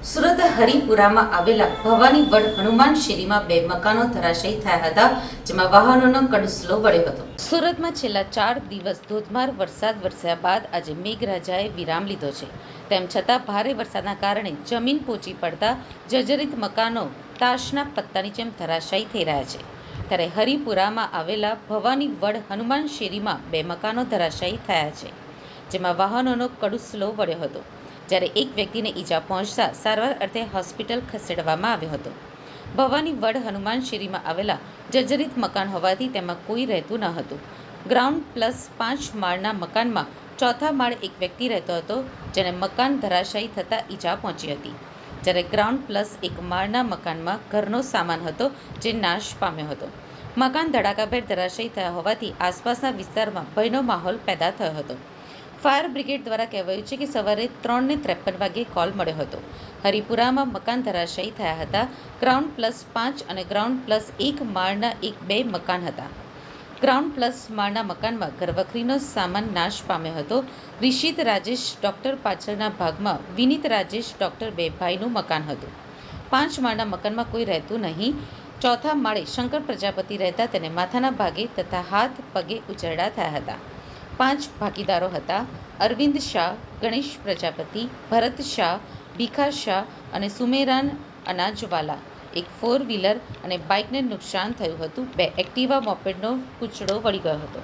સુરત હરિપુરામાં આવેલા ભવાની વડ હનુમાન શેરીમાં બે મકાનો ધરાશાયી થયા હતા, જેમાં વાહનોનો કડુસલો વળ્યો હતો. સુરતમાં છેલ્લા 4 દિવસ ધોધમાર વરસાદ વરસ્યા બાદ આજે મેઘરાજાએ વિરામ લીધો છે. તેમ છતાં ભારે વરસાદના કારણે જમીન પોચી પડતા જર્જરિત મકાનો તાશના પત્તાની જેમ ધરાશાયી થઈ રહ્યા છે. ત્યારે હરિપુરામાં આવેલા ભવાની વડ હનુમાન શેરીમાં બે મકાનો ધરાશાયી થયા છે, જેમાં વાહનોનો કડુસલો વળ્યો હતો. જ્યારે એક વ્યક્તિને ઈજા પહોંચતા સારવાર અર્થે હોસ્પિટલ ખસેડવામાં આવ્યો હતો. ભવાની વડ હનુમાન શેરીમાં આવેલા જર્જરિત મકાન હોવાથી તેમાં કોઈ રહેતું ન હતું. ગ્રાઉન્ડ પ્લસ 5 માળના મકાનમાં ચોથા માળે એક વ્યક્તિ રહેતો હતો, જેને મકાન ધરાશાયી થતાં ઈજા પહોંચી હતી. જ્યારે ગ્રાઉન્ડ પ્લસ 1 માળના મકાનમાં ઘરનો સામાન હતો, જે નાશ પામ્યો હતો. મકાન ધડાકાભેર ધરાશાયી થયા હોવાથી આસપાસના વિસ્તારમાં ભયનો માહોલ પેદા થયો હતો. ફાયર બ્રિગેડ દ્વારા કહેવાયું છે કે સવારે 3:53 વાગ્યે કોલ મળ્યો હતો. હરિપુરામાં મકાન ધરાશાયી થયા હતા. ગ્રાઉન્ડ પ્લસ 5 અને ગ્રાઉન્ડ પ્લસ 1 માળના બે મકાન હતા. ગ્રાઉન્ડ પ્લસ માળના મકાનમાં ઘરવખરીનો સામાન નાશ પામ્યો હતો. રિષિત રાજેશ ડોક્ટર પાછળના ભાગમાં વિનીત રાજેશ ડોક્ટર બે ભાઈનું મકાન હતું. 5 માળના મકાનમાં કોઈ રહેતું નહીં. ચોથા માળે શંકર પ્રજાપતિ રહેતા તેને માથાના ભાગે તથા હાથ પગે ઉચરડા થયા હતા. 5 ભાગીદારો હતા: અરવિંદ શાહ, ગણેશ પ્રજાપતિ, ભરત શાહ, ભીખા શાહ અને સુમેરાન અનાજવાલા. એક 4 વ્હીલર અને બાઇકને નુકસાન થયું હતું. 2 એક્ટિવા મોપેડનો કૂચડો વળી ગયો હતો.